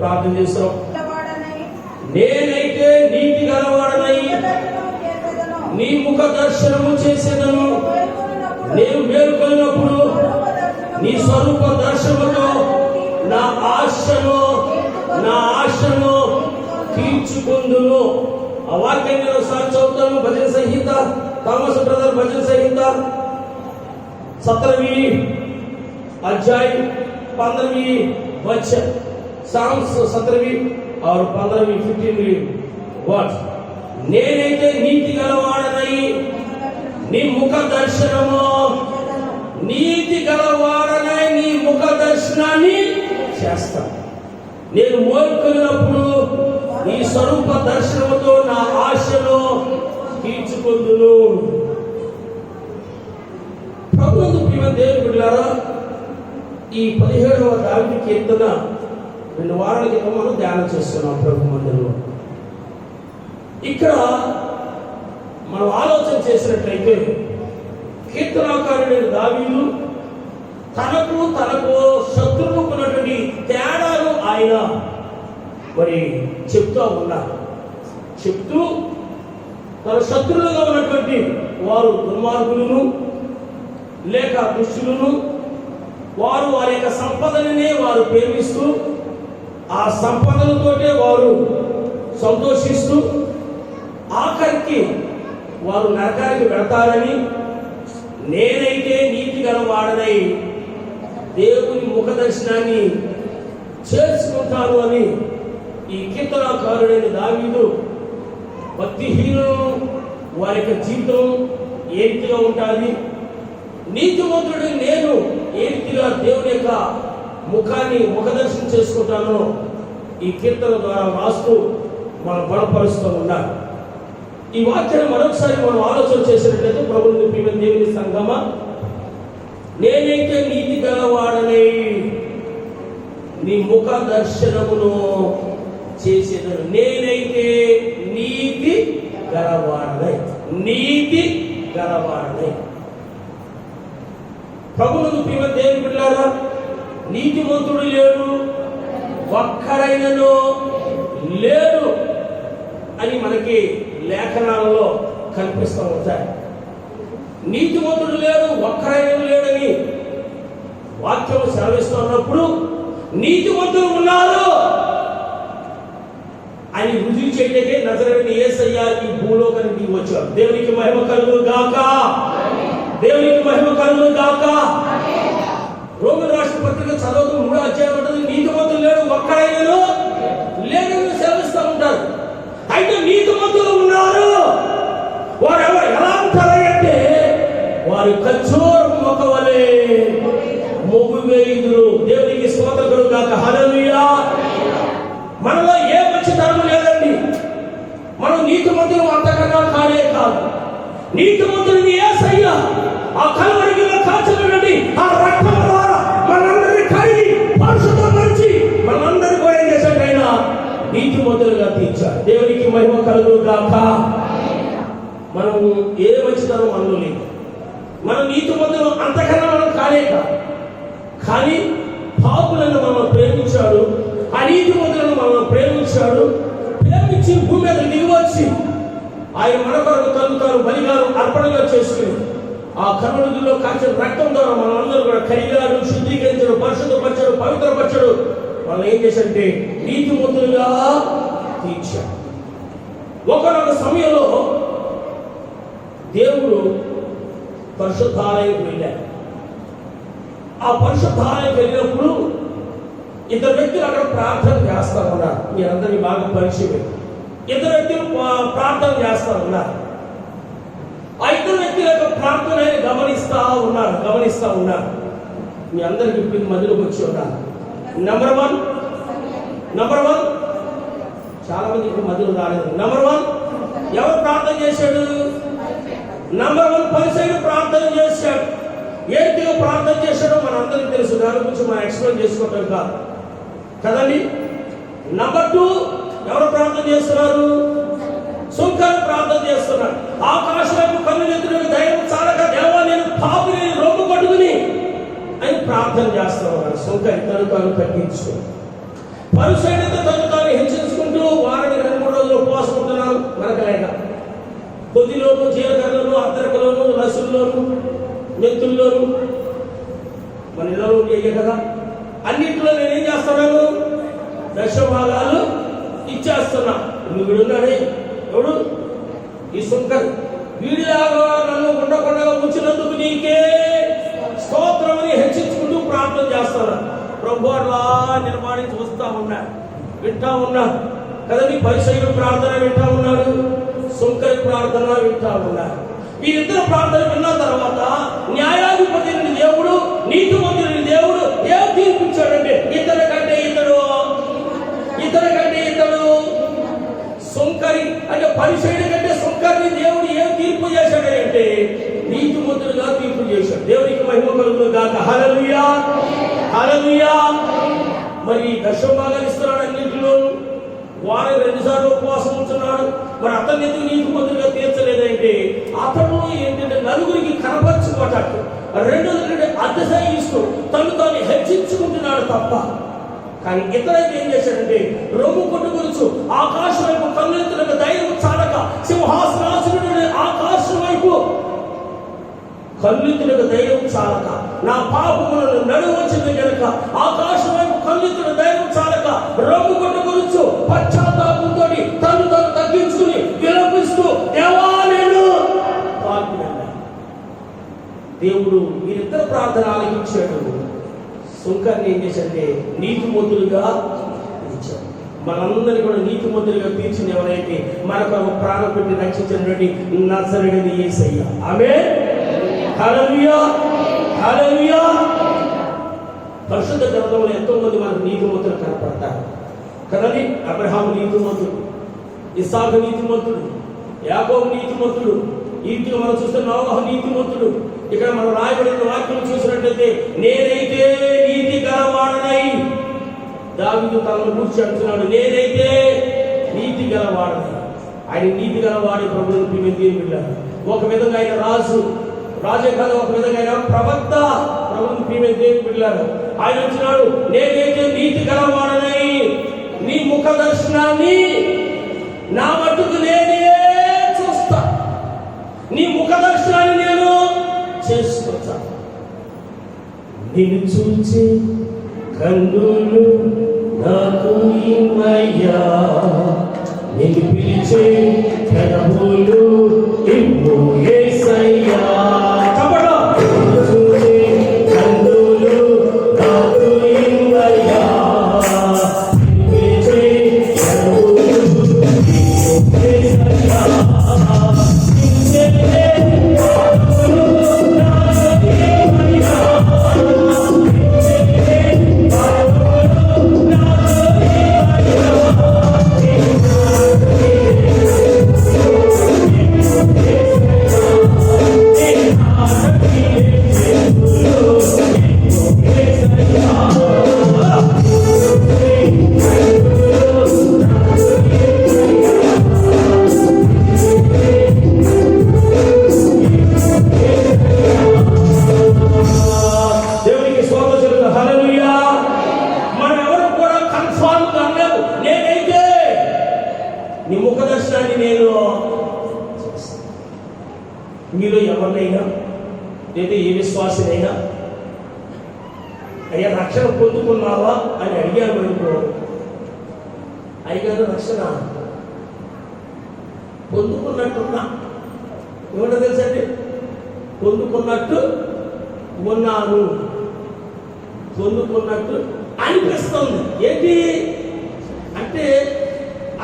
ప్రార్థన చేస్తున్నాం. నేనైతే నీతి గలవాడనై నీ ముఖ దర్శనము చేసేదను. నేను మేల్కొన్నప్పుడు నీ స్వరూప దర్శనముతో నా ఆశను తీర్చుకుందును. ఆ వాక్యాన్ని నేను ఒకసారి చదువుతాను. భజన సంహిత, థామస్ బ్రదర్ భజన సంహిత 17वीं अध्याय 15वीं वचन, साम्स 17वीं और 15वीं 15वीं वर्ष. నేనైతే నీతి గలవాడనై నీ ముఖ దర్శనము, నీతి గలవాడనై నీ ముఖ దర్శనాన్ని చేస్తాను. నేను మోల్కొన్నప్పుడు నీ స్వరూప దర్శనముతో నా ఆశను తీర్చుకుందును. ప్రభువుకు ప్రియ దేవుని బిడ్డలారా, ఈ 17వ దావీదు కీర్తన 2 వారాల క్రితం మనం ధ్యానం చేస్తున్నాం ప్రభు మందిరంలో. ఇక్కడ మనం ఆలోచన చేసినట్లయితే కీర్తనాకారుడైన దావీదు తనకు శత్రువుకు ఉన్నటువంటి తేడాలు ఆయన మరి చెప్తూ ఉన్నారు. చెప్తూ తన శత్రువులుగా ఉన్నటువంటి వారు దుర్మార్గులను లేక దుష్టులను, వారు వారి యొక్క సంపదనే వారు ప్రేమిస్తూ ఆ సంపదలతోటే వారు సంతోషిస్తూ ఆఖరికి వారు నరకానికి వెళతారని, నేనైతే నీతి గలవాడనై దేవుని ముఖ దర్శనాన్ని చేసుకుంటాను అని ఈ కీర్తనాకారుడైన దావీదు భక్తిహీనులు వారి యొక్క జీవితం ఏ రీతిగా ఉంటుంది, నీతిమంతుడు నేను ఏ రీతిగా దేవుని యొక్క ముఖదర్శనం చేసుకుంటానో ఈ కీర్తన ద్వారా రాస్తూ మనం బలపరుస్తూ ఉండాలి. ఈ వాక్యాన్ని మరొకసారి మనం ఆలోచన చేసినట్లయితే, ప్రభువుని ప్రియ దేవుని సంగమా, నేనైతే నీతి గలవాడనై నీ ముఖ దర్శనమును చేసేదను. నేనైతే నీతి గలవాడనై ప్రభువుకు ప్రియ దేవుని బిడ్డలారా, నీతిమంతుడు లేడు, ఒక్కడైనను లేడు అని మనకి లేఖనాలలో కనిపిస్తూ ఉంటాయి. నీతిమంతుడు లేడు, ఒక్కడైనను లేడని వాక్యం సెలవిస్తున్నప్పుడు నీతిమంతులు ఉన్నారు అని రుజువు చేయడానికే నజరేయుడైన యేసయ్య ఈ భూలోకానికి వచ్చాడు. దేవునికి మహిమ కలుగును గాక. దేవునికి మహిమ కలుగును గాక. రోమన్ రాష్ట్ర పత్రిక చదువుతూ 3వ అధ్యాయం ఉంటుంది, నీతిమంతులు లేడు, ఒక్కడైనను లేడని సెలవిస్తూ ఉంటారు. అయితే నీతిమంతులు ఉన్నారు. వారు ఎలా ఉంటారంటే వారు ఖర్జూరం మొక్క వలె మోగువేయుదురు. దేవునికి స్తోత్రం కలుగును గాక. హల్లెలూయా. మనలో ఏ మంచితనం లేదండి. మనం నీతిమంతులు అంతకన్నా కానే కాదు. నీతిమంతుడిని యేసయ్య ఆ కల్వరిలో కాల్చబడి ఆ రక్తం ద్వారా మనందరినీ కడిగి పరిశుద్ధపరిచి మనందరినీ కూడా ఏం చేశాడు? ఆయన నీతిమంతులుగా తీర్చాడు. దేవునికి మహిమ కలుగును గాక. మనం ఏ మంచితనం మనలో లేదు. మనం నీతిమంతులు అంతకన్నా మనం కానే కాదు. కానీ పాపులను మనం ప్రేమించాడు, అనీతిమంతులను మనం ప్రేమించాడు. ప్రేమించి భూమి మీద దిగివచ్చి ఆయన మన కొరకు తను బలిగాను అర్పణగా చేసుకుని ఆ కరుణలో కాచిన రక్తం ద్వారా మనం అందరూ కూడా కడిగాడు, శుద్ధీకరించడు, పరిశుద్ధపరచడు, పవిత్రపరచడు. వాళ్ళు ఏం చేశారంటే నీతిమంతులుగా తీర్చాడు. ఒకనొక సమయంలో దేవుడు పరిశుద్ధాలయం వెళ్ళాడు. ఆ పరిశుద్ధాలయం వెళ్ళినప్పుడు 2 వ్యక్తులు అక్కడ ప్రార్థన చేస్తా ఉన్నారు. మీరందరినీ బాగా పరిచయం. 2 వ్యక్తులు ప్రార్థన చేస్తా ఉన్నారు. ఆ 2 వ్యక్తుల యొక్క ప్రార్థన గమనిస్తా ఉన్నారు. మీ అందరికి ఇప్పుడు మధ్యలోకి వచ్చి ఉన్నారు. నెంబర్ వన్ చాలా మంది ఇప్పుడు మధ్యలో రాలేదు. నెంబర్ 1 ఎవరు ప్రార్థన చేశాడు? నెంబర్ 1 పరిసయ్యుడు ప్రార్థన చేశాడు. ఏంటి ప్రార్థన చేశాడో మనందరికీ తెలుసు. దాని గురించి మనం ఎక్స్ప్లెయిన్ చేసుకోవటం కాదు కదండి. నెంబర్ 2 ఎవరు ప్రార్థన చేస్తున్నారు? సుంకరు ప్రార్థన చేస్తున్నాడు. ఆకాశాలకు కన్నులెత్తునకు ధైర్యం చాలక దేవా నేను పాపిని రొమ్ము పట్టుకుని అని ప్రార్థన చేస్తా ఉన్నాడు. సుంకరి తను తగ్గించుకో. పరిశుద్ధత తను తాను హెచ్చించుకుంటూ వారానికి 2-3 రోజులు ఉపవాసం ఉంటున్నాను మనకలేక. కొద్దిలోను జీలకర్రలోను అద్దరకలోను రసుల్లోను మెంతుల్లోను మన ఇళ్ళలో అయ్యే కదా, అన్నింటిలో నేనేం చేస్తున్నాను, దశభాగాలు ఇచ్చేస్తున్నా. నువ్వు వీడున్నాడే ఎవడు, ఈ సుంకర్, వీడిలాగా నన్ను ఉండకుండా ఉంచినందుకు నీకే స్తోత్రమని హెచ్చించుకుంటూ ప్రార్థన చేస్తాను. ప్రభు అలా నిర్మాణించి వస్తా ఉన్నా, వింటా ఉన్నా కదా. నీ పరిసయుడు ప్రార్థన వింటా ఉన్నాడు, సుంకరి ప్రార్థన వింటా ఉన్నాడు. వీరిద్దరు ప్రార్థన విన్న తర్వాత న్యాయాధిపతి దేవుడు, నీతిమంతుని దేవుడు ఏం తీర్పిచ్చాడంటే ఇతర కంటే ఇతడు సుంకరి అంటే పరిసయుడి కంటే సుంకరిని దేవుడు ఏం తీర్పు చేశాడంటే నీతిమంతుడిగా తీర్పు చేశాడు. దేవునికి మహిమ కలుగును గాక. హల్లెలూయా హల్లెలూయా. మరి దశభాగాలు ఇస్తున్నాడు అన్నింటిలో. వారం 2 సార్లు ఉపవాసం ఉంటున్నాడు. మరి అతన్ని ఎందుకు నీతిమంతుడిగా తీర్చలేదంటే అతను ఏంటంటే నలుగురికి కనపరచుకోవటానికి, రెండోది అతిశయిస్తూ తను తాను హెచ్చించుకుంటున్నాడు తప్ప. కానీ ఇతరైతే ఏం చేశాడంటే రొమ్ము కొట్టుకొలుచు ఆకాశం వైపు కన్నులెత్తులకు ధైర్యం చాలక, సింహాసనాసనుడు ఆకాశం వైపు కన్నులెత్తులకు ధైర్యం చాలక, నా పాపములను నడువచ్చింది కనుక ఆకాశం వైపు కన్నులెత్తుల ధైర్యం చాలక రొమ్ము కొట్టుకొలుచు పశ్చాత్తాపంతో తను తాను తగ్గించుకుని విలపిస్తూ దేవా నేను పాల్గొన్నాను. దేవుడు వీరిద్దరు ప్రార్థన ఆలకించాడు. సుంకర్ని ఏం చేశాడంటే నీతిమంతులుగా తీర్చాడు. మనందరినీ కూడా నీతిమంతులుగా తీర్చిన ఎవరైతే మనకు ప్రాణం పెట్టి రక్షించినటువంటి నజరేయుడు యేసయ్య. ఆమేన్. హల్లెలూయా హల్లెలూయా. పరిశుద్ధ గ్రంథంలో ఎంతో మంది మనకు నీతిమంతులు కనపడతారు కదండి. అబ్రహాము నీతిమంతుడు, ఇస్సాకు నీతిమంతుడు, యాకోబు నీతిమంతుడు, ఈ రీతిగా మనం చూస్తే నోవహు నీతిమంతుడు. ఇక్కడ మనం రాయబడిన వాక్యం చూసినట్లయితే నేనైతే నీతి గలవాడనై, దావీదు తనను కూర్చి అంటున్నాడు, నేనైతే నీతి గలవాడనై. ఆయన నీతి గలవాడి ప్రభువుని ప్రియమైన ఒక విధంగా ఆయన రాజే కాదు, ఒక విధంగా ఆయన ప్రవక్త, ప్రభువుని ప్రియమైన దేవుని బిడ్డలారా. ఆయన అంటున్నాడు నేనైతే నీతి గలవాడనై నీ ముఖ దర్శనాన్ని నా మట్టుకు నేనే చూస్తా, నీ ముఖ దర్శనాన్ని నేను చేసుకుంటా. నిన్ను చూచి కన్నులు నాకు ఇమ్మయ్యా, నిన్ను పిలిచే పెదవులు ఇమ్ము యేసయ్యా. నీ ముఖ దర్శనాన్ని నేను మీలో ఎవరినైనా లేదా ఏ విశ్వాసనైనా అయ్యా రక్షణ పొందుకున్నావా అని అడిగాను అనుకో, అయ్యగారు రక్షణ పొందుకున్నట్టున్నా, ఏమంటో తెలుసండి, పొందుకున్నట్టు ఉన్నాను, పొందుకున్నట్టు అనిపిస్తుంది. ఏంటి అంటే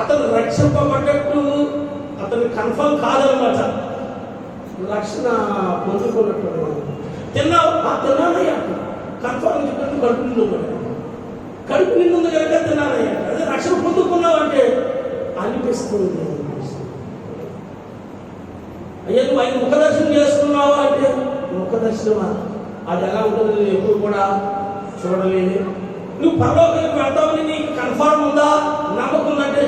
అతను రక్షింపబడ్డట్టు అతను కన్ఫర్మ్ కాదనమాట. రక్షణ పొందుకున్నట్టు తిన్నానయ్యా, కన్ఫర్మ్ చెప్పినట్టు కడుపు నిండు కనుక తిన్నానయ్యా. అదే రక్షణ పొందుకున్నావు అంటే అనిపిస్తుంది. అయ్యా నువ్వు ఆయన ముఖదర్శనం చేసుకున్నావా అంటే ముఖదర్శనమా, అది ఎలా ఉంటుందో నేను ఎప్పుడు కూడా చూడలేదు. నువ్వు పరలోకానికి వెళ్తావని నీకు కన్ఫర్మ్ ఉందా, నమ్మకం ఉందంటే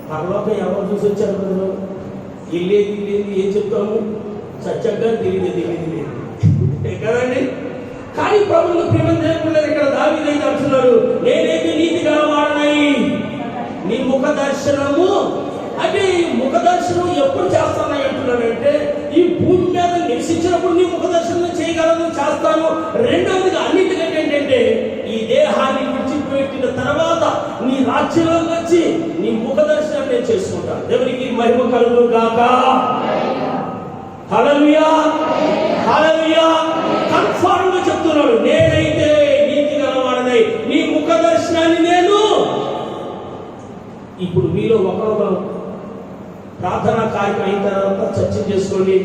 పరలోకం ఎవరు చూసి వచ్చారు కదా, ఇల్లేది ఏం చెప్తాము, సత్యంగా తెలియదు కదండి. కానీ ప్రభుత్వ ప్రేమ ఇక్కడ దావీదు అంటున్నాడు, నేనైతే నీతి గలవాడ దర్శనము. అంటే ఈ ముఖ దర్శనం ఎప్పుడు చేస్తానని అంటున్నానంటే, ఈ భూమి మీద నివసించినప్పుడు నీ ముఖ దర్శనం చేయగలను, చేస్తాను. రెండవదిగా అన్నిటికంటే ఏంటంటే, ఈ దేహాన్ని విడిచిపెట్టిన తర్వాత నీ రాజ్యంలోకి వచ్చి నీ ముఖ దర్శనం నేను చేసుకుంటాను. దేవునికి మహిమ కలుగును గాక. హల్లెలూయా, హల్లెలూయా. కన్ఫర్మ్ గా చెప్తున్నాడు, నేనైతే నీతి గలవాడనై నీ ముఖ దర్శనాన్ని నేను. ఇప్పుడు మీలో ఒకరొకరు ప్రార్థనా కార్యక్రమం అయిన తర్వాత చర్చ చేసుకోండి.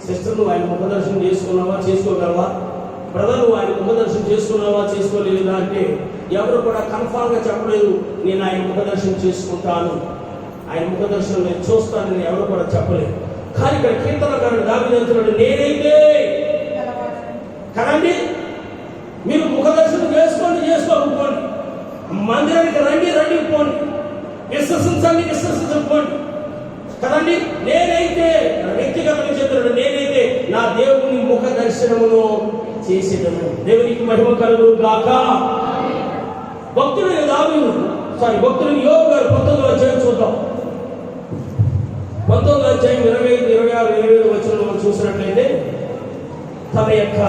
సిస్టర్, నువ్వు ఆయన ముఖ దర్శనం చేసుకున్నావా, చేసుకోగలవా? బ్రదర్, నువ్వు ఆయన ముఖ దర్శనం చేసుకున్నావా, చేసుకోలేదా అంటే ఎవరు కూడా కన్ఫర్మ్ గా చెప్పలేదు, నేను ఆయన ముఖ దర్శనం చేసుకుంటాను, ఆయన ముఖ దర్శనం నేను చూస్తానని ఎవరు కూడా చెప్పలేదు. కానీ ఇక్కడ కీర్తనకారుడు దావీదు అంటున్నాడు, నేనైతే కదండి. మీరు ముఖ దర్శనం చేసుకోకపోండి, మందిరానికి రండి పోండి, విశ్వసించకపోండి కదండి. నేనైతే వ్యక్తిగతంగా చెప్తున్నాడు, నేనైతే నా దేవుని ముఖ దర్శనమును చేసేదను. దేవునికి మహిమ కలుగును గాక. భక్తుడైన భక్తుడైన యోబు గారు 19వ అధ్యాయం చూద్దాం. 19వ అధ్యాయం 25, 26, 27 వచనంలో మనం చూసినట్లయితే తన యొక్క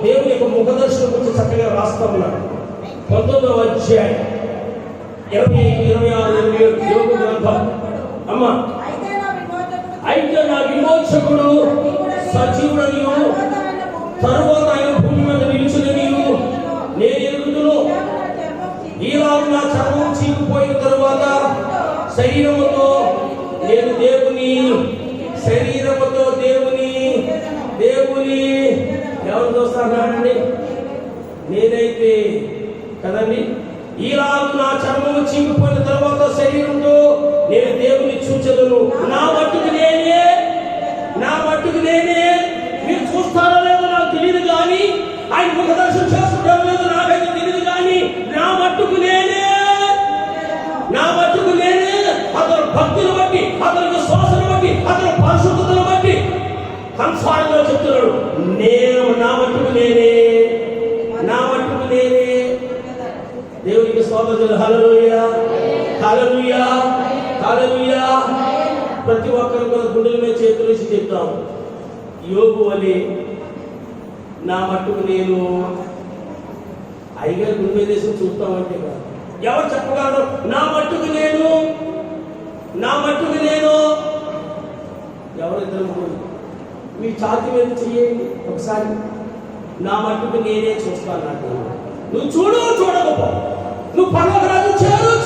దేవుని యొక్క ముఖ దర్శనం గురించి చక్కగా రాస్తా ఉన్నాడు. 19వ అధ్యాయం 25, 26, 27 యోబు గ్రంథం. అమ్మా, అయితే నా విమోచకుడు సజీవుడనియు తరువాత ఆయన భూమి మీద నిలిచిననియు నేను ఎరుగుదును. ఈలాగు నా చర్మం చీకిపోయిన తరువాత శరీరముతో దేవుని ఎవరు చూస్తానండి? నేనైతే కదండి. ఈలాగు నా చర్మము చీకిపోయిన తర్వాత శరీరంతో నేను దేవుని చూచెదను. నా మట్టుకు నేనే. మీరు చూస్తారో లేదో నాకు తెలియదు కానీ, ఆయన ముఖ దర్శనం చేసుకుంటారో లేదో నాకైతే తెలియదు కానీ, నా మట్టుకు నేనే. అతను భక్తులు బట్టి, అతని విశ్వాసం బట్టి, అతని పరిశుద్ధతను బట్టి కన్ఫర్మ్ గా చెప్తున్నాడు, నేను నా మట్టుకు నేనే. దేవునికి స్తోత్రం. హల్లెలూయా, హల్లెలూయా, హల్లెలూయా. ప్రతి ఒక్కరు మన గుండెల మీద చేతులు వేసి చెప్తాం, యోబు వలె నా మట్టుకు నేను. అయ్యగారు గుండె మీద వేసి చూస్తామంటే ఎవరు చెప్పగలరు? నా మట్టుకు నేను. ఎవరిద్దరు మీ ఛాతీ మీద చెయ్యండి ఒకసారి. నా మట్టుకు నేనే చూస్తాను నాకు. నువ్వు చూడకపో, నువ్వు పర్వతరాజు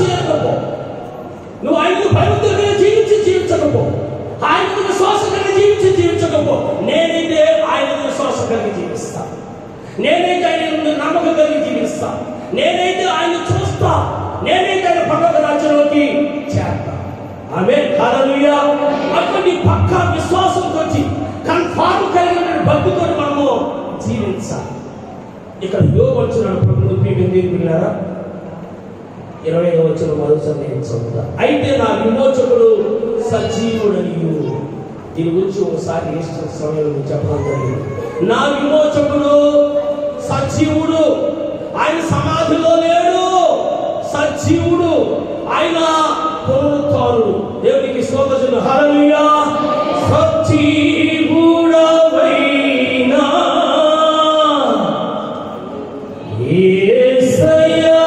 చేయకపో, నువ్వు ఆయనకు భయభక్తులుగా జీవించకపో, ఆయనకు విశ్వాసం కలిగి జీవించకపో, నేనైతే ఆయన విశ్వాసం కలిగి జీవిస్తా. నేనైతే ఆయన నమ్మకం కలిగి జీవిస్తా. నేనైతే ఆయన చూస్తా. నేనైతే ఆయన పర్వత రాజ్యంలోకి చేస్తా. ఆమేన్, హల్లెలూయా. అటువంటి పక్కా విశ్వాసంతో కన్ఫర్మ్ కలిగిన భక్తితో మనము జీవించాలి. ఇక్కడ యోబు వచ్చినాడు. ప్రభుత్వ పిల్లారా 25వ వచనం మరోసారి నేను చదువుతా. అయితే నా విమోచకుడు సజీవుడనియు. దీని గురించి ఒకసారి ఇష్టం సమయంలో చెప్పడం జరిగింది. నా విమోచకుడు సజీవుడు. ఆయన సమాధిలో లేడు, సజీవుడు. ఆయన పునరుత్థానుడు. దేవునికి స్తోత్రం. హల్లెలూయా. సజీవుడవైనా యేసయ్యా,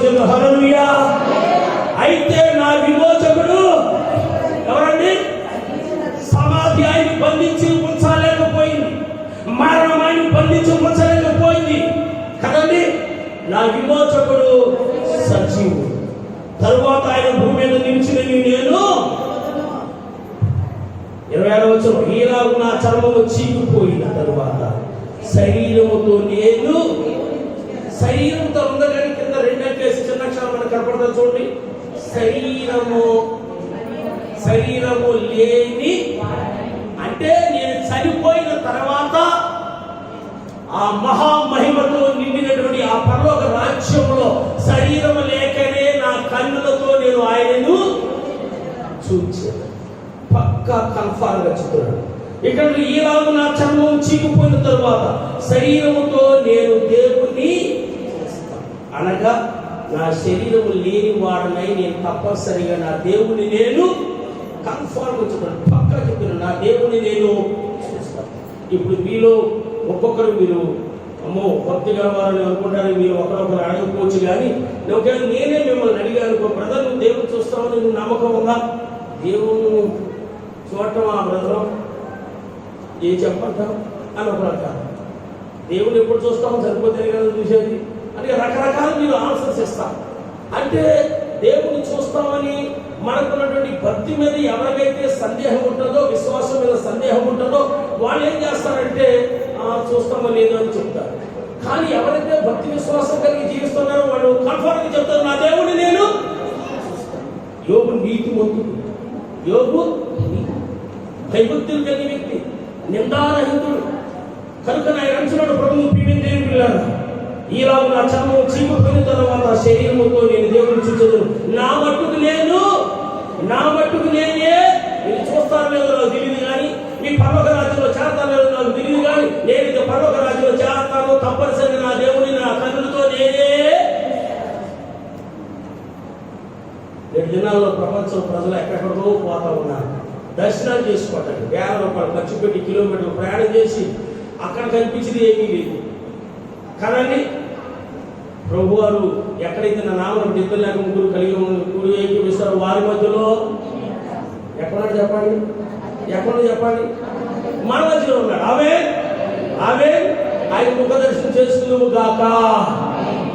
దైవజనులు హల్లెలూయా. అయితే నా విమోచకుడు ఎవరండి? సమాధి ఆయన బంధించి ఉంచలేకపోయింది, మరణం ఆయన బంధించి ఉంచలేకపోయింది కదండి. నా విమోచకుడు సజీవుడు. తరువాత ఆయన భూమి మీద నిలిచిన నేను 26వ వచనం, ఈలాగు నా చర్మము చీకిపోయిన తరువాత శరీరముతో నేను, శరీరంతో ఉంది కానీ కింద రెండేసి చిన్న అక్షరాలు మనకు కనపడుతుంది చూడండి. శరీరము లేని అంటే నేను చనిపోయిన తర్వాత ఆ మహామహిమతో నిండినటువంటి ఆ పరలోక రాజ్యంలో శరీరము లేకనే నా కన్నులతో నేను ఆయనను చూచాను. పక్కా కన్ఫర్మ్ గా చెప్తున్నాడు ఇక్కడ. ఈలాగు నా చర్మం చీకిపోయిన తరువాత శరీరముతో నేను దేవుణ్ణి అనగా నా శరీరము లేని వాడనై నేను తప్పనిసరిగా నా దేవుని నేను కన్ఫర్మ్ గా చెప్తున్నాను, పక్కా చెప్తున్నాను, నా దేవుని నేను చూస్తాను. ఇప్పుడు మీలో ఒక్కొక్కరు మీరు అమ్మో భక్తిగా వారని అనుకుంటారు, మీరు ఒకరొకరు అడగకపోవచ్చు. కానీ ఒకవేళ నేనే మిమ్మల్ని అడిగాను, బ్రదర్ నువ్వు దేవుని చూస్తామని నువ్వు నమ్మకం ఉందా? దేవుని చూడటం ఆ బ్రదరు ఏ చెప్పంటాం అని ఒక రకాలు, దేవుని ఎప్పుడు చూస్తామో సరిపోతే కదా చూసేది అంటే రకరకాల మీరు ఆన్సర్స్ ఇస్తారు. అంటే దేవుని చూస్తామని మనకున్నటువంటి భక్తి మీద ఎవరికైతే సందేహం ఉంటుందో, విశ్వాసం మీద సందేహం ఉంటుందో వాళ్ళు ఏం చేస్తారంటే చూస్తామో లేదో అని చెప్తారు. కానీ ఎవరైతే భక్తి విశ్వాసం కలిగి జీవిస్తున్నారో వాళ్ళు కన్ఫర్మ్గా చెప్తారు, నా దేవుని నేను చూస్తాను. యోగు నీతిమంతుడు, యోగు భయభక్తులు కలిగిన వ్యక్తి, నిందారహితుడు కనుక నా అంచున్నాడు ప్రభువు ప్రియమైన దేవుని పిల్లారా. ఈలాగు నా చర్మం చీకిపోయిన తర్వాత శరీరముతో నేను దేవుని చూచెదను. నా మట్టుకు నేనే మీరు చూస్తారో లేదో నాకు తెలియదు, కానీ మీ పరలోక రాజ్యంలో చేరతారో లేదో నాకు తెలియదు, కానీ నేను పరలోక రాజ్యంలో చేరతాను తప్పనిసరిగా నా దేవుని నా కన్నులతో నేనే. 7 దినాల్లో ప్రపంచం ప్రజలు ఎక్కడెక్కడో పోతా ఉన్నారు, దర్శనాలు చేసుకోవటానికి వేల రూపాయలు ఖర్చు పెట్టి కిలోమీటర్లు ప్రయాణం చేసి అక్కడ కనిపించింది ఏమీ లేదు కదండి. ప్రభు వారు ఎక్కడైతే నా నామం 2 లేక 3 కలిగి కూడి ఏకీపిస్తారో వారి మధ్యలో ఎక్కడో చెప్పండి మన మధ్యలో ఉన్నాడు. ఆమె ఆయన ముఖ దర్శనం చేసుకున్నాము గాక.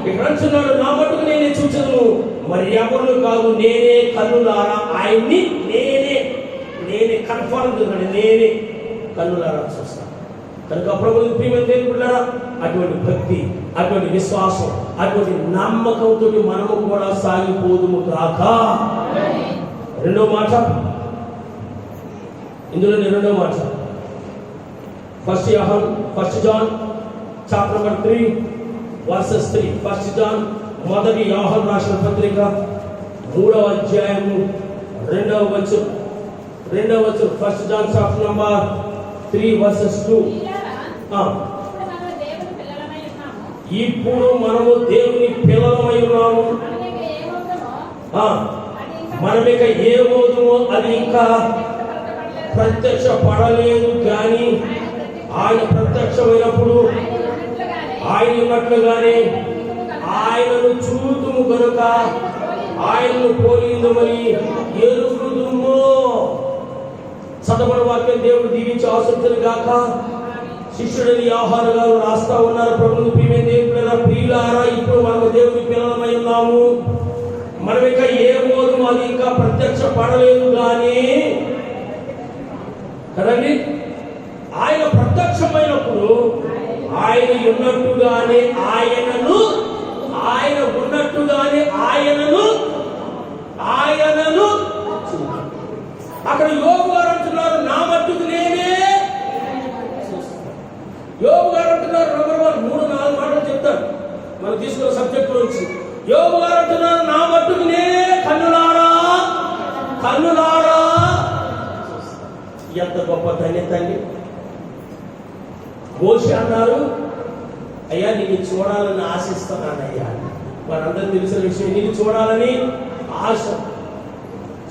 ఇక్కడ అంటున్నాడు, నా మట్టుకు నేనే చూచను, మరి ఎవరు కాదు, నేనే కన్నులారా ఆయన్ని నేనే కన్ఫర్మ్ చేస్తున్నాడు, నేనే కన్నులారా చూస్తాను. కనుక ప్రభువుని ప్రియమైన దేవుని బిడ్డలారా, అటువంటి భక్తి, అటువంటి విశ్వాసం, అటువంటి నమ్మకంతో మనము కూడా సాగిపోదుము కాక. రెండో మాట ఇందులోని రెండో మాట, first John chapter number 3 verses 3. First John మొదటి యోహాను రాసిన పత్రిక 3వ అధ్యాయము 2వ వచనం. First John chapter number 3 verses 2. ఇప్పుడు మనము దేవుని పిల్లలమై ఉన్నాము, మనమిక ఏమవుతామో అది ఇంకా ప్రత్యక్ష పడలేదు, కానీ ఆయన ప్రత్యక్షమైనప్పుడు ఆయన ఉన్నట్లుగానే ఆయనను చూతుము కనుక ఆయనను పోలిందమని ఎరుగుదుము. చదవని వాక్యం దేవుడు దీవించి ఆసక్తులు గాక. శిష్యుడని యోహాను గారు రాస్తా ఉన్నారు, ప్రభువుని ప్రియమైన దేవుని ప్రియులారా, ఇప్పుడు మనము దేవుని పిల్లలమై ఉన్నాము, మనం ఇక ఏమోదు అది ఇంకా ప్రత్యక్ష పడలేదు, కానీ కదండి ఆయన ప్రత్యక్షమైనప్పుడు ఆయన ఉన్నట్టుగానే ఆయన ఉన్నట్టుగానే ఆయనను అక్కడ యోగు గారు అంటున్నారు, నా మట్టుకు నేనే. యోగు గారు అంటున్నారు నెంబర్ 1 3-4 మాటలు చెప్తారు మనం తీసుకున్న సబ్జెక్ట్ నుంచి. యోగు గారు అంటున్నారు, నా మట్టుకు నేనే కన్నులారా. ఎంత గొప్ప ధన్యత అండి. మోషే అన్నారు, అయ్యా నిన్ను చూడాలని ఆశిస్తున్నానయ్యా. మనందరూ తెలిసిన విషయం, నిన్ను చూడాలని ఆశ.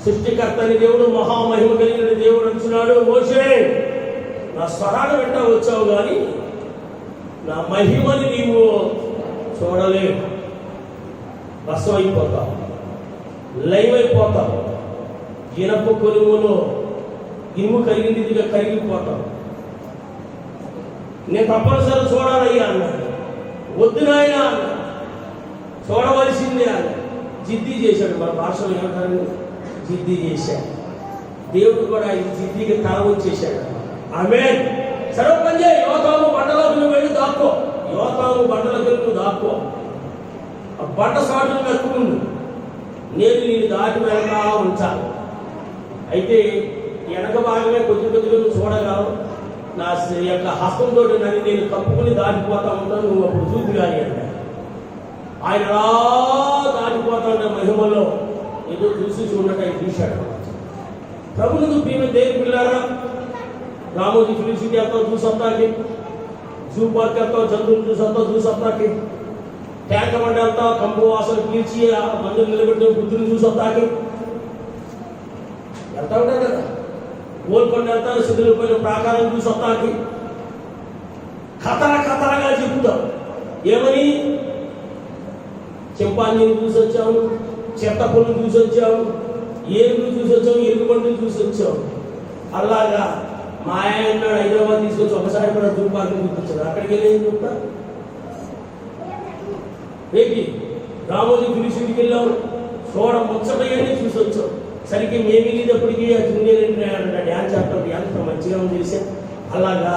సృష్టికర్తని దేవుడు, మహామహిమ కలిగిన దేవుడు అంటున్నాడు, మోషే నా స్వరాలు వెంట వచ్చావు కానీ నా మహిమని నీవు చూడలేవు. భస్మం అయిపోతాం, లైవ్ అయిపోతాం. ఇనప కొలుములో ఇనుము కరిగింది, ఇదిగా కరిగిపోతాం. నేను తప్పనిసరి చూడాలయ్యా అన్నాడు. వద్దు నాయన అన్నాడు. చూడవలసిందే అన్నాడు. జిద్ది చేశాడు. మన భాషలో ఏమంటారు? జిద్ది చేశాడు. దేవుడు కూడా ఈ జిద్దికి తల వచ్చేసాడు. ఆమేన్. సరే పని చేయి, యోతాము బండలోకి నువ్వు వెళ్ళి దాక్కో. యోతాము బండలోకి నువ్వు దాక్కో. ఆ బండ సాటును కట్టుకుంది, నేను నేను దాటి వెనక ఉంచాలి. అయితే వెనక భాగమే కొద్ది కొద్దిగా నువ్వు చూడగలవు. నా యొక్క హస్తంతో నన్ను నేను కప్పుకుని దాటిపోతా ఉంటాను, నువ్వు అప్పుడు చూసి కానీ అంటే ఆయన అలా దాటిపోతా ఉన్న మహిమలో ఏదో చూసి చూడటం ఆయన చూశాడు. ప్రభువుకు ప్రియమైన దేవుని పిల్లారా, రామోజీ ఫిలిం సిటీ వెళ్తావు చూసొస్తాకి, జూ పార్క్ వెళ్తావు జంతువులు చూసొస్తాకి, ట్యాంక్ బండి వెళ్తావు కంపు వాసన పీల్చి ఆ మందులు నిలబెట్టిన బుద్ధుని చూసొస్తాకి వెళ్తా ఉంటారు కదా. గోల్కొండ వెళ్తారు, సిద్ధులపల్లి ప్రాకారం చూసొస్తాకి కథరగా చెప్తాం. ఏమని? చింపాంజీని చూసి వచ్చాము, చెత్తపుల్ని చూసి వచ్చాము, ఏనుగులు చూసి వచ్చాము, ఎలుగుబండిని చూసి వచ్చాము. అలాగా మా ఆయన హైదరాబాద్ తీసుకొచ్చి ఒకసారి కూడా దుర్పార్కుని చూపించారు. అక్కడికి వెళ్ళి ఏం చెప్తా? ఏంటి రామోజీ ఫిలిం సిటీకి వెళ్ళాము, చూడ ముచ్చటగానే చూసి వచ్చాం. సరిగ్గా మేము వెళ్ళేటప్పటికీ ఆ జూనియర్ డ్యాన్స్ ఆడటం ఎంత మంచిగా చేశాం. అలాగా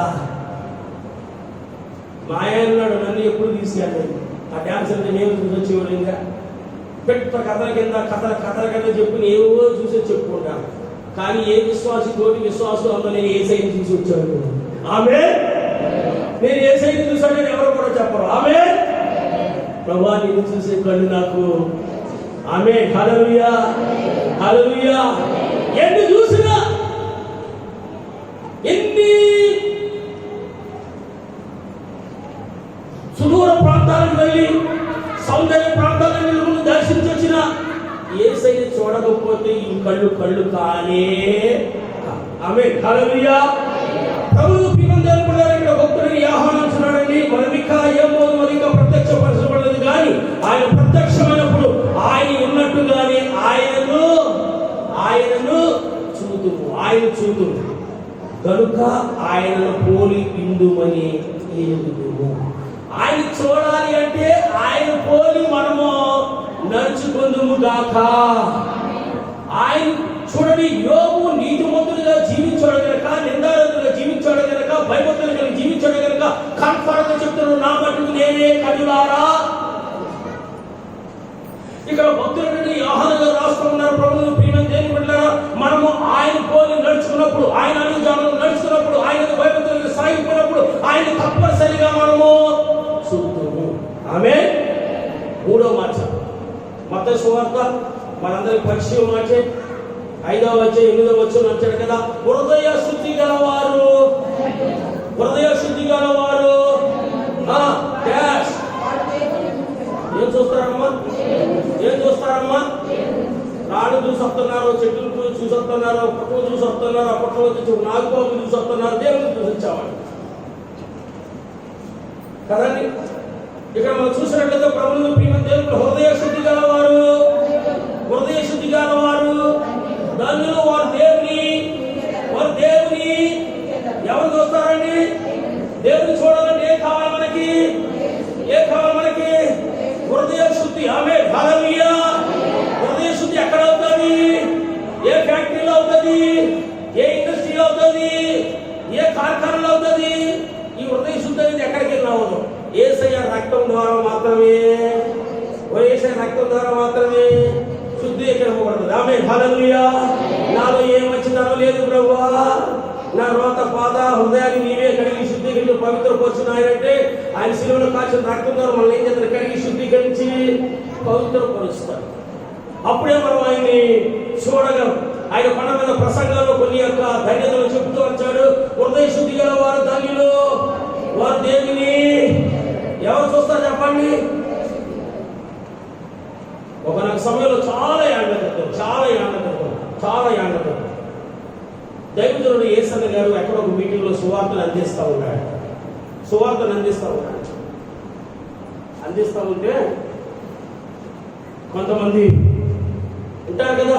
మా ఆయన నన్ను ఎప్పుడు తీసుకెళ్ళలేదు. ఆ డ్యాన్స్ అంటే మేము చూసి వచ్చేవాళ్ళు. ఇంకా పెట్ట కథల కింద చెప్పుకుని ఏవో చూసి చెప్పుకుంటాను. కానీ ఏ విశ్వాసి తోటి విశ్వాసం అంతా నేను ఏ సైడ్ చూసి వచ్చాను. ఆమేన్. నేను ఏ సైడ్ చూసానని ఎవరు కూడా చెప్పరు. ఆమేన్. ప్రభువా నేను చూసే కళ్ళు నాకు. ఆమేన్. హల్లెలూయా, హల్లెలూయా. ఎన్ని చూసినా, ఎన్ని సుదూర ప్రాంతాలకు వెళ్ళి సౌందర్య ప్రాంతాలను నిలుపును దర్శించొచ్చిన యేసయ్యని చూడకపోతే ఈ కళ్ళు కానే. ఆమేన్. హల్లెలూయా. ప్రభువు ప్రియమైన పిల్లలు, ఇక్కడ భక్తుడిని ఆహ్వానించున్నాడండి. మనమికా ఏమో మరిక ప్రత్యక్షపరచబడలేదు, కానీ ఆయన ప్రత్యక్షమైనప్పుడు ఆయన ఉన్నట్టుగానే ఆయనను చూతుము కనుక ఆయనను పోలి ఇందుమని ఎదుగుము. ఆయన చూడాలి అంటే ఆయన పోలి మనము నడుచుకుందుము గాక. ఆయన చూడండి, యోబు నీతిమంతులుగా జీవించాడు గనక, నిందారులుగా జీవించాడు గనక, భయభక్తులుగా జీవించాడు గనక కన్ఫర్మ్గా చెప్తున్నాడు, నా మట్టుకు నేనే కనులారా. ఇక్కడ భక్తులు యోహాను రాసుకున్నారు. ప్రభువును ప్రియమైన దేవుని బిడ్డలారా, మనము ఆయన పోలి నడుచుకున్నప్పుడు, ఆయన అనుజాలను నడుచుకున్నప్పుడు, ఆయన భయభక్తులుగా సాగిపోయినప్పుడు ఆయన తప్పనిసరిగా మనము చూద్దాము. ఆమేన్. 3వ మాట మత్తయి సువార్త మనందరికి పరిచయం మార్చే 5వ అధ్యాయం 8వ వచనం అంటాడు కదా, హృదయ శుద్ధి గలవారు ఏం చూస్తారమ్మా? రాళ్ళు చూసొస్తున్నారు, చెట్లు చూసొస్తున్నారు, పుట్టలు చూసొస్తున్నారు, ఆ పుట్టలు వచ్చి నాగుపాములు చూసొస్తున్నారు, దేవుని చూసి వచ్చామని కదండి. ఇక్కడ మనం చూసినట్లయితే ప్రభువును ప్రియమైన దేవుడు హృదయ శుద్ధి గలవారు ధన్యులు, వారు దేవుని ఎవరు చూస్తారండి? దేవుని చూడాలంటే ఏం కావాలి మనకి? హృదయ శుద్ధి. ఆమేన్. హల్లెలూయా. హృదయ శుద్ధి ఎక్కడ అవుతుంది? ఏ ఫ్యాక్టరీలో అవుతుంది? ఏ ఇండస్ట్రీలో అవుతుంది? ఏ కార్ఖానాలో అవుతుంది? ఈ హృదయ శుద్ధి అనేది ఎక్కడికి వెళ్ళినా అవ్వదు. యేసయ్య రక్తం ద్వారా మాత్రమే శుద్ధీకరింపబడుతుంది. ఆమేన్. హల్లెలూయా. నాలో ఏ మంచితనం లేదు ప్రభువా, నా రోత పాద హృదయాన్ని నీవే కడిగి శుద్ధీకరించి పవిత్రపరుచున్నాయంటే ఆయన శిలువలో కాచిన రక్తం ద్వారా మనల్ని ఏం చేస్తారు? కడిగి శుద్ధీకరించి పవిత్రపరుస్తారు. అప్పుడే మనం ఆయన్ని చూడగలం. ఆయన కొండ మీద ప్రసంగాల్లో కొన్ని యొక్క ధన్యతలు చెబుతూ వచ్చాడు. హృదయ శుద్ధి గల వారు ధన్యులు, వారు దేవుని ఎవరు చూస్తారు చెప్పండి? ఒకనొక సమయంలో చాలా యాండ్ల క్రితం దైవజనుడు యేసన్న గారు ఎక్కడో ఒక మీటింగ్లో సువార్తను అందిస్తూ ఉంటే కొంతమంది ఉంటారు కదా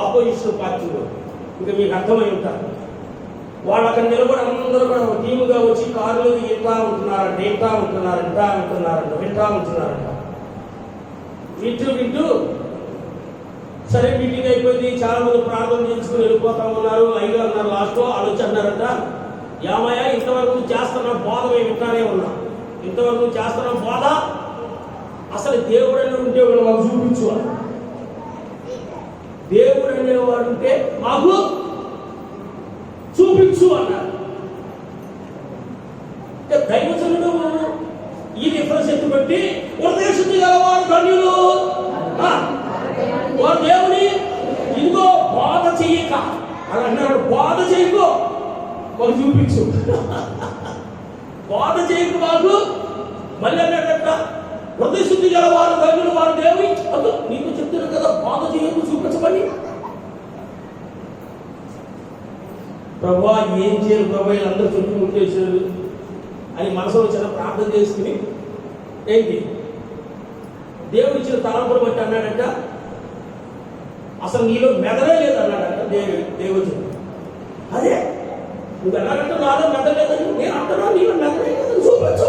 ఆపోజిషన్ పార్టీలో, ఇంకా మీకు అర్థమై ఉంటారు. వాళ్ళు అక్కడ నిలబడి అందరూ కూడా టీముగా వచ్చి కారులో వింటా ఉంటున్నారంట. వింటూ సరే మీటింగ్ అయిపోయింది, చాలా మంది ప్రార్థన చేసుకుని వెళ్ళిపోతా ఉన్నారు. అయ్యో అన్నారు, లాస్ట్లో ఆలోచన అన్నారంట, ఏమయ్యా ఇంతవరకు చేస్తున్న బోధ మేము వింటానే ఉన్నాం, ఇంతవరకు చేస్తున్న బోధ అసలు దేవుడు అని ఉంటే వాడు మాకు చూపించు, దేవుడు అనేవాడు ఉంటే మాకు చూపించు అన్నారు. దైవజనుడు ఈ రిఫరెన్స్ ఎత్తుపెట్టి హృదయశుద్ధి గలవారు ధన్యులు, వారు దేవుని ఇదిగో బోధ చెయ్యక అని అన్నాడు. బోధ చేయకు మాకు చూపించు, బోధ చేయకు మాకు. మళ్ళీ అన్నాడట, హృదయశుద్ధి గలవారు ధన్యులు, వారు దేవుని. అదో నీకు చెప్తున్నాను కదా, బోధ చేయకు, చూపించమని. ప్రభా ఏం చేయాలి ప్రభా, అందరూ చెప్పి ముట్టేశారు అని మనసులో చిన్న ప్రార్థన చేసుకుని ఏంటి దేవుడు ఇచ్చిన తలంపులు బట్టి అన్నాడంట, అసలు నీలో మెదడే లేదు అన్నాడంట దేవుడు. అదే నువ్వు ఎలాగంటే నాలో మెదలేదని నేను అంటున్నా, నీలో మెదడే లేదని చూపించు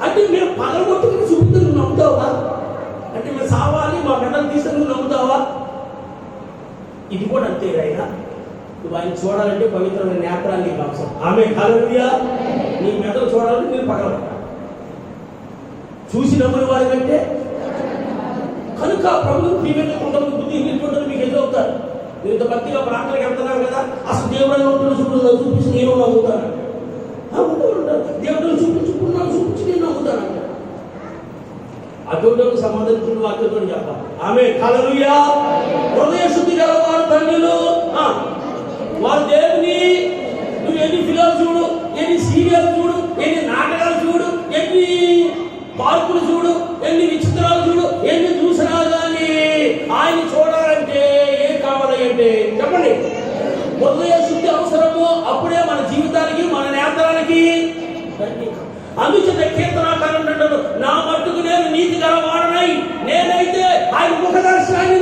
అంటే మీరు పగలగొట్టుకుని చూపితే నువ్వు నమ్ముతావా? అంటే మీరు సావాలి మా మెదలు తీస్తే నువ్వు నమ్ముతావా? ఇది కూడా అంతే. అయినా నువ్వు ఆయన చూడాలంటే పవిత్రమైన నేత్రాన్ని నీకు అవసరం. ఆమె హల్లెలూయా. నీ మెదలు చూడాలంటే నేను పగలగొట్టాలి, చూసి నమ్మని వారి కంటే. కనుక ప్రభుత్వం ప్రియమైన కొంతమంది బుద్ధిహీనులు మీకు ఎదురవుతారు. మీరు ఇంత భక్తిగా ప్రార్థనకి వెళ్తున్నారు కదా, అసలు దేవుడు ఉంటున్న చూపించి నేను నమ్ముతాను, దేవుడు చూపించి నేను నమ్ముతాను. అటువంటి సంబంధించిన వాక్యంతో చెప్పాలి. ఆమె హల్లెలూయా. హృదయ శుద్ధి గలవారు ధన్యులు, వారు దేవుని. నువ్వు ఎన్ని ఫిల్మ్స్ చూడు, ఎన్ని సీరియల్ చూడు, ఎన్ని నాటకాలు చూడు, ఎన్ని పార్కులు చూడు, ఎన్ని విచిత్రాలు చూడు, ఎన్ని చూసినా కానీ ఆయన చూడాలంటే ఏం కావాలి అంటే చెప్పండి, హృదయ శుద్ధి అవసరము. అప్పుడే మన జీవితానికి మన నేత్రానికి. అందుచేత కీర్తనాకారుడు అంటాడు, నా మట్టుకు నేను నీతి గలవాడనై నేనైతే ఆయన ముఖ దర్శనాన్ని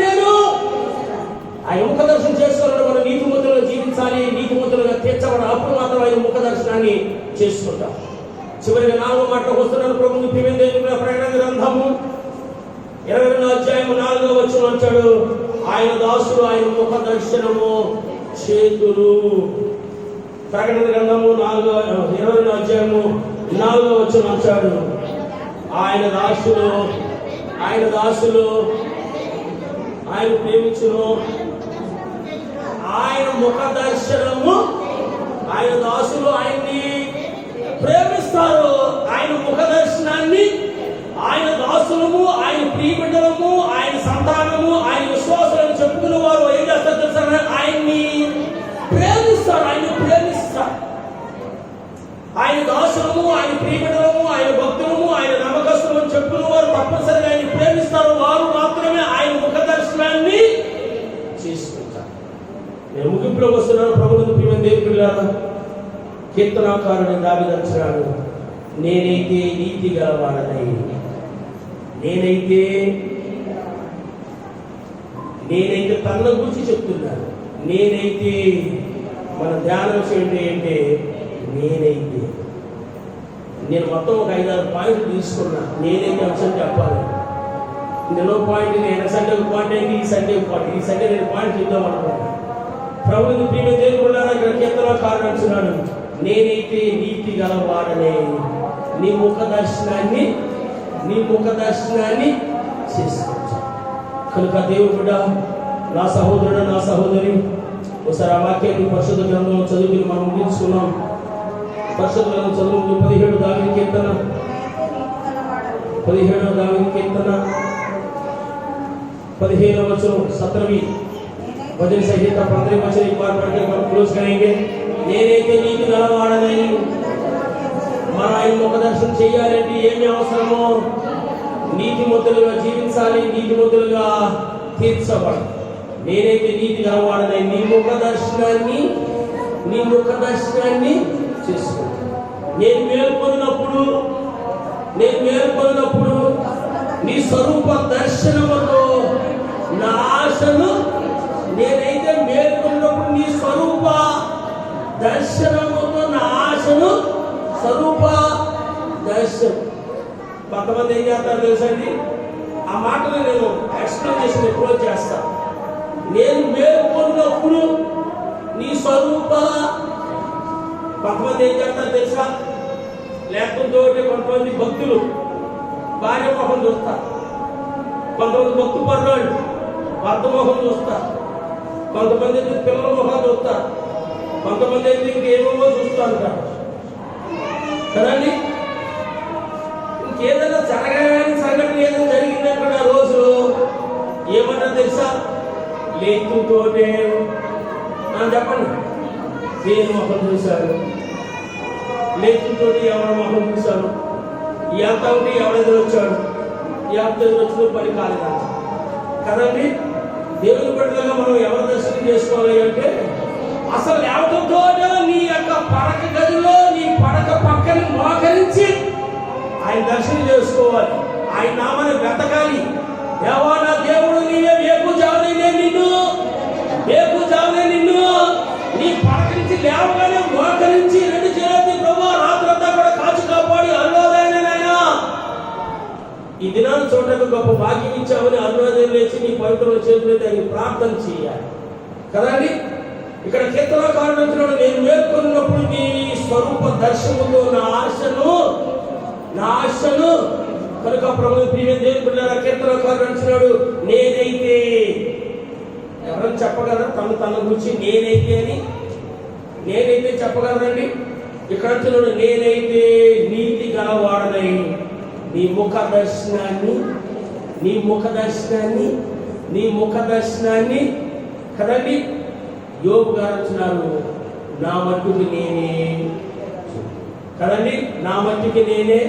ఆయన ముఖ దర్శనం చేసుకోవాలంటే మనం నీతిమంతులుగా జీవించాలి, నీతిమంతులుగా తీర్చబడాలి. అప్పుడు మాత్రం ఆయన ముఖ దర్శనాన్ని చేసుకుంటాం. చివరిగా 4వ మాటకు వస్తున్నాను. ప్రభు ప్రకటన గ్రంథము 22వ అధ్యాయము 4వ వచనం అంటాడు, ఆయన దాసులు ఆయన ముఖ దర్శనము చేతులు. ప్రకటన గ్రంథము 22వ అధ్యాయము 4వ వచనం అంటాడు, ఆయన దాసులు ఆయన ప్రేమించును, ఆయన ముఖ దర్శనము. ఆయన దాసులు ఆయన్ని ప్రేమిస్తారు. ఆయన ముఖ దర్శనాన్ని ఆయన దాసులము, ఆయన ప్రియబిడ్డలము, ఆయన సంతానము, ఆయన విశ్వాసాలను చెప్పుకున్న వారు ఏం చేస్తారు తెలుసా? ఆయన్ని ప్రేమిస్తారు, ఆయన దాసులము, ఆయన ప్రియబిడ్డలము, ఆయన భక్తులము, ఆయన నమ్మకస్తులము చెప్పుకున్న వారు తప్పనిసరిగా ఆయన ప్రేమిస్తారు. వారు మాత్రమే ఆయన ముఖ దర్శనాన్ని చేసుకుంటారు. నేను ముగింపులోకి వస్తున్నాను. ప్రభుత్వ ప్రియమైన దేవుని పిల్లలారా, కీర్తనాకారుడు దావీదు అంటున్నాడు, నేనైతే నీతి గలవాడనై నేనైతే తన గురించి చెప్తున్నాను. నేనైతే మన ధ్యానం ఏంటి అంటే నేను మొత్తం ఒక 5-6 పాయింట్లు తీసుకున్నా. నేనైతే అంశం చెప్పాలి. ఇందులో పాయింట్ నేను సండే ఒక పాయింట్ అయింది, ఈ సండే ఒక పాయింట్, ఈ సండే నేను పాయింట్ చెప్దాం అనుకున్నాను. ప్రభుత్వ ప్రియమైన దేవుని పిల్లలారా, ఇక్కడ కీర్తనాకారుడు అంటున్నాడు, నేనైతే నీతి గలవాడనే నీ ముఖ దర్శనాన్ని చేసుకుంటా. కనుక దేవుడు కూడా, నా సహోదరుడు, నా సహోదరి, ఒకసారి ఆ వాక్యాన్ని పరిశుద్ధ గ్రంథంలో చదువుకుని మనం ముగించుకున్నాం. పరిశుద్ధ గ్రంథం చదువు 17వ దావీదు కీర్తన 15వ वचन 17वीं भजन संहिता 15वें वचन एक बार पढ़ के हम क्लोज करेंगे। నేనైతే నీతి గలవాడనై మన ఆయన ముఖ దర్శనం చేయాలంటే ఏమి అవసరమో నీతిమంతులుగా జీవించాలి, నీతిమంతులుగా తీర్చబడాలి. నేనైతే నీతి గలవాడనై నీ ముఖ దర్శనాన్ని చేసుకుంటాను. నేను మేల్కొన్నప్పుడు నీ స్వరూప దర్శనముతో దర్శనముతో నా ఆశను స్వరూప దర్శనం. కొంతమంది ఏం చేస్తారు తెలుసండి, ఆ మాటలు నేను ఎక్స్ప్లెయిన్ చేసి ఎప్పుడో చేస్తాను. నేను మేలుకొన్నప్పుడు నీ స్వరూప. కొంతమంది ఏం చేస్తారు తెలుసా, లేకపోతే కొంతమంది భక్తులు భార్య మొహం చూస్తారు, కొంతమంది భక్తు పర్వాళ్ళు భర్త మొహం చూస్తారు, కొంతమంది అయితే పిల్లల మొహం చూస్తారు, కొంతమంది అయితే ఇంకేమో చూస్తూ ఉంటారు కదండి. ఇంకేదైనా జరగాలని సంఘటన ఏదైనా జరిగిందనుకోండి, ఆ రోజు ఏమన్నా తెలుసా, లేకుంటోనే చెప్పండి, దేని మొహం చూశారు, లేకుంటో ఎవరి మొహం చూశారు, ఎంత ఉంటే ఎవరెదురు వచ్చాడు, ఎంత వచ్చిన పని కాలేదు కదండి. దేవుని బిడ్డలుగా మనం ఎవరు దర్శనం చేసుకోవాలి అంటే, అసలు లేవటంతో నీ యొక్క పడక గదిలో నీ పడక పక్కని మోకరించి ఆయన దర్శనం చేసుకోవాలి, ఆయన నామాన్ని వెతకాలి. దేవా నా దేవుడు నీవే, వేకుజామునే నిన్ను నీ పడక నుంచి లేవగానే మోకరించి రెండు చేతి ప్రభు రాత్రంతా కూడా కాచు కాపాడి అరుణోదయనైనా ఈ దినాన్ని చూడడానికి గొప్ప భాగ్యం ఇచ్చామని అరుణోదయం లేచి నీ పవిత్ర చేతులైతే ఆయన ప్రార్థన చేయాలి కదండి. ఇక్కడ కీర్తనకారుడు అంటున్నాడు, నేను మేల్కొన్నప్పుడు నీ స్వరూప దర్శనముతో నా ఆశను కనుక ప్రభు ప్రియ దేవుని బిడ్డలారా, కీర్తనకారుడు అంటున్నాడు, నేనైతే ఎవరైనా చెప్పగలరా తన గురించి నేనైతే చెప్పగలరండి. ఇక్కడ అంటున్నాడు, నేనైతే నీతి గలవాడనై నీ ముఖ దర్శనాన్ని కదండి. యోబు గారు అంటున్నారు, నా మట్టుకి నేనే కదండి, నా మట్టుకి నేనే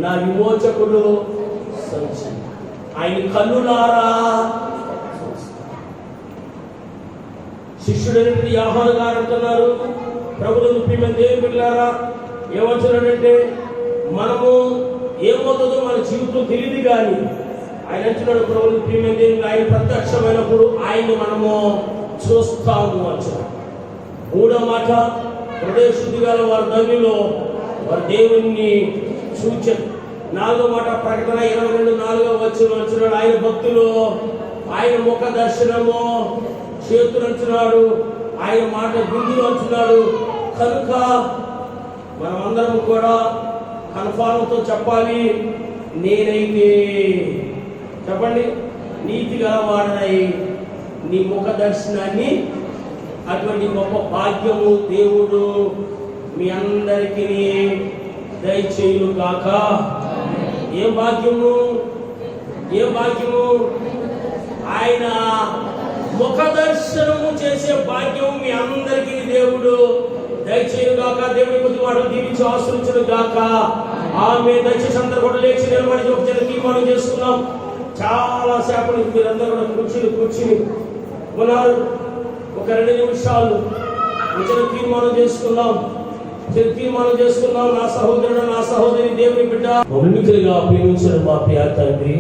నా విమోచకుడు సంచి ఆయన కన్నులారా. శిష్యుడైనటువంటి యోహాను గారు అంటున్నారు, ప్రభువును ప్రియమైన దేవుని బిడ్డలారా, ఏమంటున్నాడంటే, మనము ఏమవుతుందో మన జీవితం తెలియదు కానీ ఆయన అంటున్నాడు, ప్రభువును ప్రియమైన దేవుని ఆయన ప్రత్యక్షమైనప్పుడు ఆయన్ని మనము చూస్తాము అంటున్నాడు. మూడో మాట, హృదయ శుద్ధి గల వారి ధన్యులో వారి దేవుణ్ణి సూచన. నాలుగో మాట, ప్రకటన 22:4 అంటున్నాడు, ఆయన భక్తులు ఆయన ముఖ దర్శనము చేతులు అంటున్నాడు, ఆయన మాట బిందులు అంటున్నాడు. కనుక మనమందరం కూడా కన్ఫామ్తో చెప్పాలి, నేనైతే చెప్పండి నీతి గలవాడనై నీ ముఖ దర్శనాన్ని. అటువంటి గొప్ప భాగ్యము దేవుడు మీ అందరికీ దయచేయును గాక. ఏ భాగ్యము ఆయన ముఖ దర్శనము చేసే భాగ్యం మీ అందరికీ దేవుడు దయచేయును గాక. దేవుడి కొద్ది వాడు దీవించి ఆశ్రయించును గాక. ఆమె దయచేసి అందరూ కూడా లేచి నిలబడి ఒక చిన్న తీర్మానం చేసుకున్నాం. చాలా సేపటి మీరందరూ కూడా కూర్చుని ఉన్నారు. ఒక 2 నిమిషాలు చిన్న తీర్మానం చేసుకున్నాం. నా సహోదరుడు నా సహోదరి దేవుని బిడ్డ మౌలికలుగా ప్రేమించిన మా ప్రియ తండ్రి,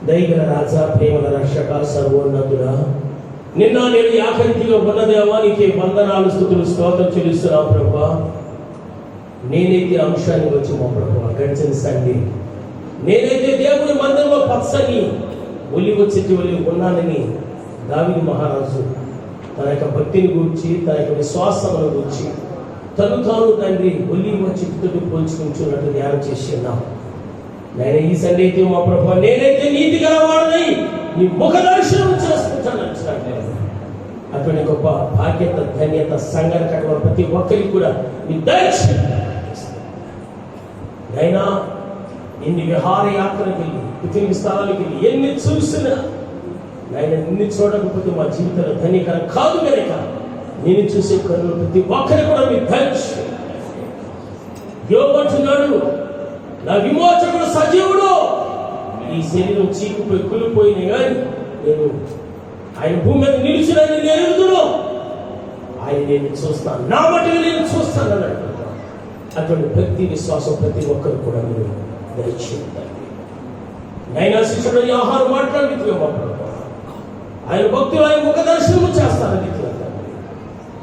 దయగల రాజా, ప్రేమల రక్షక, సర్వోన్నతుడా, నిన్న నేను ఆఖరిగా ఉన్న దేవానికి వందనాలు స్తుతులు స్తోత్రం చెల్లిస్తున్నాం ప్రభా. నేనైతే అంశాన్ని వచ్చి మా ప్రభా గడిచిన సండి నేనైతే దేవుని మందిరంలో పచ్చని ఒలివ చెట్టు ఒలి ఉన్నానని దావీదు మహారాజు తన యొక్క భక్తిని గురించి, తన యొక్క విశ్వాసమును గురించి తాను తండ్రి ఒలివ చెట్టుతో పోల్చుకుంటున్నట్టు ధ్యానం చేసి ఉన్నాం. నేను ఈ సండే అయితే మా ప్రభా నేనైతే నీతి గలవాడనై నీ ముఖ దర్శనం చేసుకుంటాను. అటువంటి గొప్ప భాగ్యత, ధన్యత సంఘానికి కట్టిన ప్రతి ఒక్కరికి కూడా నీ దర్శనం అయినా ఎన్ని విహార యాత్రలకు వెళ్ళి పితృ స్థలాలకు వెళ్ళి ఎన్ని చూసినా ఆయన నిన్ను చూడకపోతే మా జీవితంలో ధన్యకరం కాదు కనుక నేను చూసే కన్నులు ప్రతి ఒక్కరి కూడా మీ దర్శనం. యోగంటున్నాడు, నా విమోచకుడు సజీవుడు. ఈ శరీరం చీకుపోయి కులిపోయినా కానీ నేను ఆయన భూమి మీద నిలిచినని నేను ఎరుగుదును. ఆయన నేను చూస్తాను, నా మట్టుగా నేను చూస్తాను అన్నాడు. అటువంటి భక్తి విశ్వాసం ప్రతి ఒక్కరు కూడా మీరు దయచేయండి. నైనా శిష్యుడు ఆహారం మాట్లాడి ఆయన భక్తులు ఆయన ముఖ దర్శనము చేస్తారని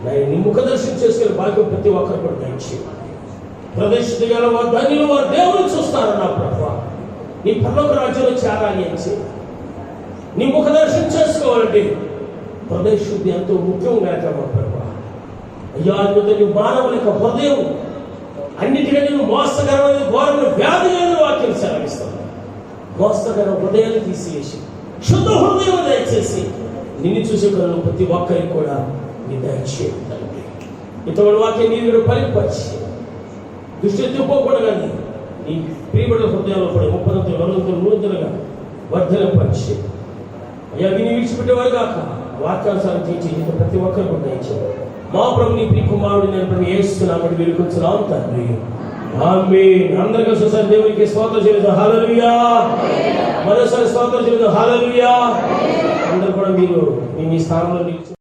నీ ముఖ దర్శనం చేసుకునే భాగ్యం ప్రతి ఒక్కరు కూడా దయచేయండి. ప్రదర్శిత గల వారు ధన్యులు, వారు దేవుని చూస్తారు నా ప్రభువా. నీ పరలోక రాజ్యంలో చేరాలి అని నీ ముఖ దర్శనం చేసుకోవాలంటే హృదయ శుద్ధి ఎంతో ముఖ్యం కనుక మా ప్రభువా. అయ్యా నీ మానవుల యొక్క హృదయం అన్నిటికంటే నువ్వు మోసకరమైన ఘోరమైన వ్యాధి లేని వాక్యం సెలవిస్తాను. మోసకర హృదయాన్ని తీసివేసి శుద్ధ హృదయం దయచేసి నిన్ను చూసే కనుక ప్రతి ఒక్కరికి కూడా నీ దయచేయండి. ఇతరుల వాక్యం నీరు పరిపరిచి దృష్టి తిప్పకూడదు కానీ నీ ప్రియబడి హృదయాల్లో కూడా 30 20 నూతనగా వర్ధనపరిచి అయ్యా విని విడిచిపెట్టేవారు కాక వాక్యానుసారం తీర్చి ప్రతి ఒక్కరు కూడా దయచేయండి. మా ప్రభు నీ ప్రియ కుమారుడు నేను ప్రభు యేసునామమున వేడుకొంచున్నాం తండ్రి. ఆమేన్. అందరికీ ఒకసారి దేవునికి స్తోత్రం చెల్లిద్దాం. హల్లెలూయా. మరోసారి స్తోత్రం చెల్లిద్దాం. హల్లెలూయా. అందరూ కూడా మీరు మీ స్థానంలో నిలిచి